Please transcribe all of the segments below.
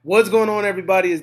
What's going on, everybody? Is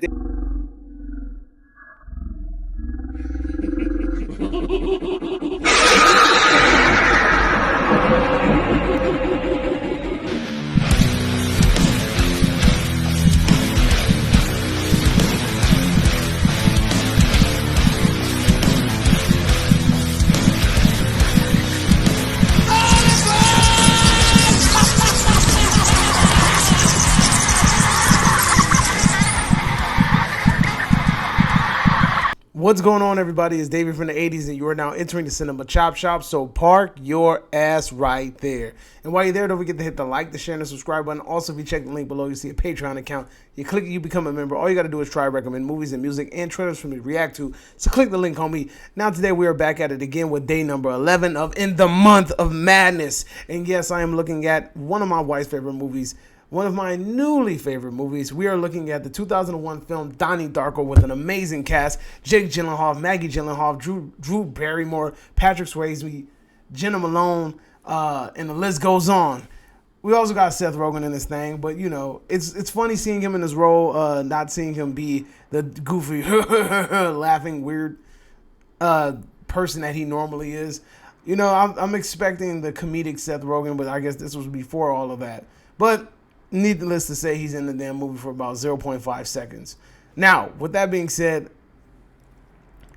What's going on, everybody? It's David from the 80s, and you are now entering the Cinema Chop Shop, so park your ass right there. And while you're there, don't forget to hit the like, the share, and the subscribe button. Also, if you check the link below, you see a Patreon account. You click it, you become a member. All you got to do is try to recommend movies and music and trailers for me to react to. So click the link, homie. Now, today, we are back at it again with day number 11 of In the Month of Madness. And yes, I am looking at one of my wife's favorite movies, one of my newly favorite movies. We are looking at the 2001 film Donnie Darko with an amazing cast. Jake Gyllenhaal, Maggie Gyllenhaal, Drew Barrymore, Patrick Swayze, Jenna Malone, and the list goes on. We also got Seth Rogen in this thing, but you know, it's funny seeing him in this role, not seeing him be the goofy, laughing, weird person that he normally is. You know, I'm expecting the comedic Seth Rogen, but I guess this was before all of that. But needless to say, he's in the damn movie for about 0.5 seconds. Now, with that being said,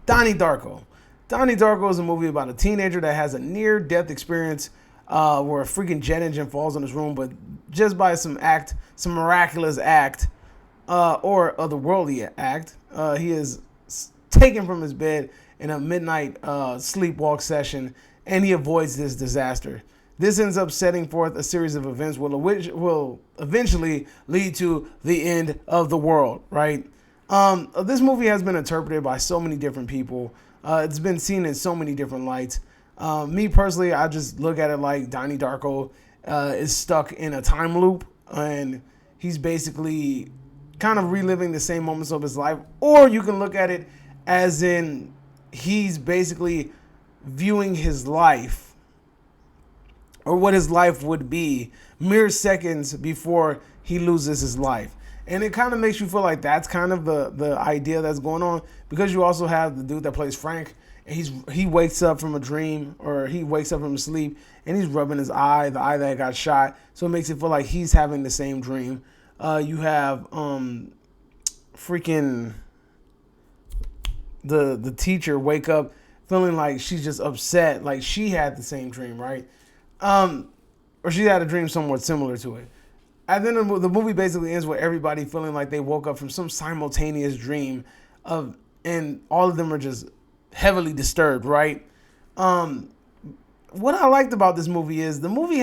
Donnie Darko. Donnie Darko is a movie about a teenager that has a near-death experience where a freaking jet engine falls on his room, but just by some miraculous act, or otherworldly act, he is taken from his bed in a midnight sleepwalk session, and he avoids this disaster. This ends up setting forth a series of events which will eventually lead to the end of the world, right? This movie has been interpreted by so many different people. It's been seen in so many different lights. Me personally, I just look at it like Donnie Darko is stuck in a time loop, and he's basically kind of reliving the same moments of his life. Or you can look at it as in he's basically viewing his life, or what his life would be mere seconds before he loses his life. And it kind of makes you feel like that's kind of the idea that's going on, because you also have the dude that plays Frank, and he wakes up from a dream, or he wakes up from sleep, and he's rubbing his eye, the eye that got shot, so it makes it feel like he's having the same dream. You have freaking the teacher wake up feeling like she's just upset, like she had the same dream, right? Or she had a dream somewhat similar to it. And then the movie basically ends with everybody feeling like they woke up from some simultaneous dream and all of them are just heavily disturbed, right? What I liked about this movie is the movie's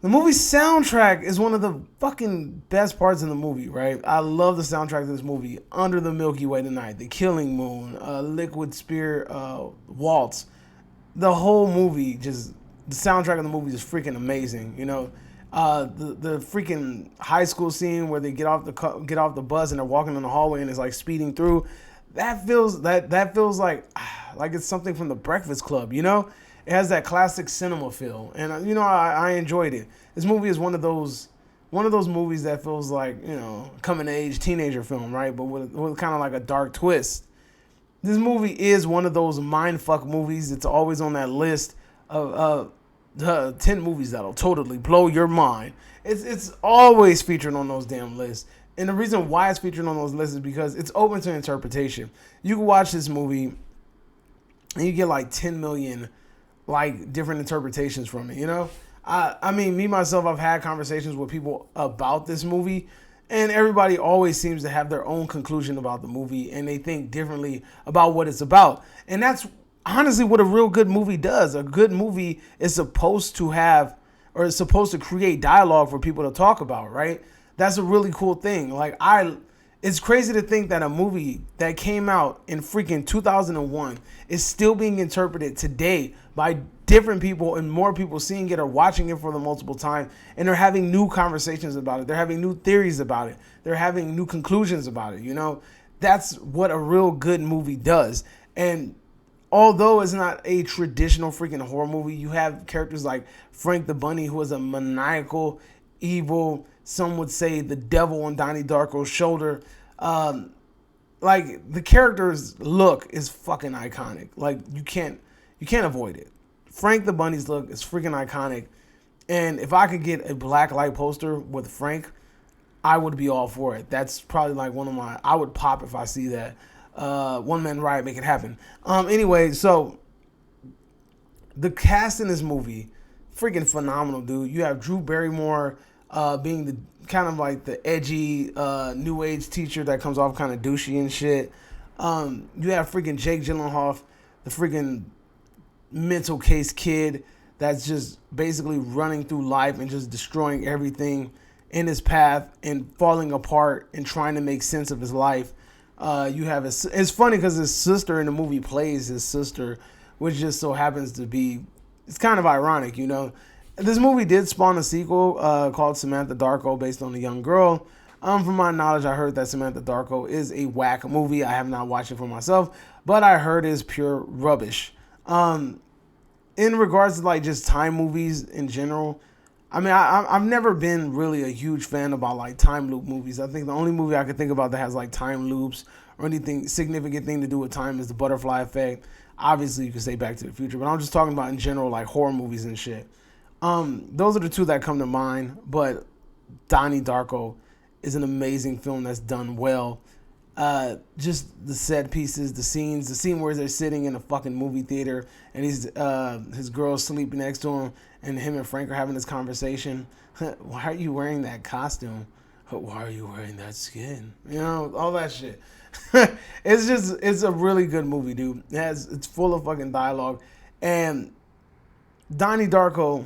soundtrack is one of the fucking best parts in the movie, right? I love the soundtrack of this movie. Under the Milky Way Tonight, The Killing Moon, Liquid Spear Waltz. The whole movie, the soundtrack of the movie is freaking amazing. You know, the freaking high school scene where they get off the bus and they're walking in the hallway and it's like speeding through. That feels like it's something from The Breakfast Club. You know, it has that classic cinema feel, and you know I enjoyed it. This movie is one of those movies that feels like, you know, coming of age teenager film, right? But with kind of like a dark twist. This movie is one of those mindfuck movies. It's always on that list of 10 movies that'll totally blow your mind. It's always featured on those damn lists. And the reason why it's featured on those lists is because it's open to interpretation. You can watch this movie and you get like 10 million like different interpretations from it, you know? I mean, me myself, I've had conversations with people about this movie, and everybody always seems to have their own conclusion about the movie, and they think differently about what it's about. And that's honestly what a real good movie does. A good movie is supposed to have, or is supposed to create dialogue for people to talk about, right? That's a really cool thing. It's crazy to think that a movie that came out in freaking 2001 is still being interpreted today by different people, and more people seeing it or watching it for the multiple time, and they're having new conversations about it. They're having new theories about it. They're having new conclusions about it. You know, that's what a real good movie does. And although it's not a traditional freaking horror movie, you have characters like Frank the Bunny, who is a maniacal, evil. Some would say the devil on Donnie Darko's shoulder. Like the character's look is fucking iconic. Like you can't avoid it. Frank the Bunny's look is freaking iconic. And if I could get a black light poster with Frank, I would be all for it. That's probably like one of my, I would pop if I see that. One Man Riot, make it happen. Anyway, so the cast in this movie, freaking phenomenal, dude. You have Drew Barrymore being the kind of like the edgy new age teacher that comes off kind of douchey and shit. You have freaking Jake Gyllenhaal, the freaking mental case kid that's just basically running through life and just destroying everything in his path and falling apart and trying to make sense of his life. You have it's funny because his sister in the movie plays his sister, which just so happens to be, it's kind of ironic, you know. This movie did spawn a sequel called Samantha Darko, based on a young girl. From my knowledge, I heard that Samantha Darko is a whack movie. I have not watched it for myself, but I heard it's pure rubbish. In regards to like just time movies in general, I mean, I've never been really a huge fan about like time loop movies. I think the only movie I could think about that has like time loops or anything significant thing to do with time is The Butterfly Effect. Obviously, you could say Back to the Future, but I'm just talking about in general like horror movies and shit. Those are the two that come to mind, but Donnie Darko is an amazing film that's done well. Just the set pieces, the scenes, the scene where they're sitting in a fucking movie theater and his girl's sleeping next to him and him and Frank are having this conversation. Why are you wearing that costume? Why are you wearing that skin? You know, all that shit. It's a really good movie, dude. It's full of fucking dialogue. And Donnie Darko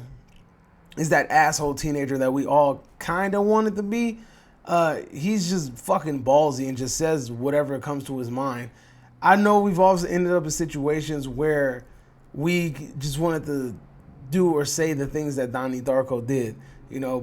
is that asshole teenager that we all kind of wanted to be. He's just fucking ballsy and just says whatever comes to his mind. I know we've also ended up in situations where we just wanted to do or say the things that Donnie Darko did, you know,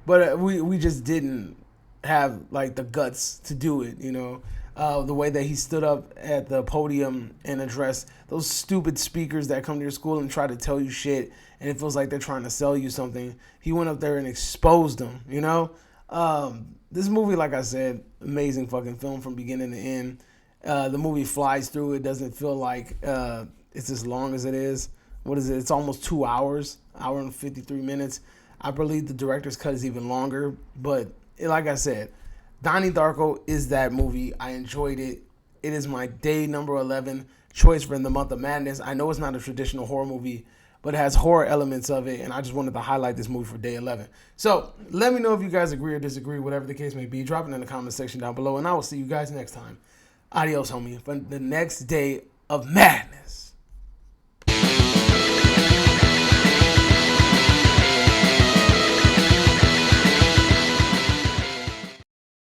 but we just didn't have like the guts to do it, you know. The way that he stood up at the podium and addressed those stupid speakers that come to your school and try to tell you shit, and it feels like they're trying to sell you something. He went up there and exposed them, you know. This movie, like I said, amazing fucking film from beginning to end. The movie flies through. It doesn't feel like it's as long as it is. What is it? It's almost 2 hours, hour and 53 minutes. I believe the director's cut is even longer. But like I said, Donnie Darko is that movie. I enjoyed it. It is my day number 11 choice for in the month of madness. I know it's not a traditional horror movie, but it has horror elements of it, and I just wanted to highlight this movie for day 11. So let me know if you guys agree or disagree, whatever the case may be. Drop it in the comment section down below, and I will see you guys next time. Adios, homie, for the next day of madness.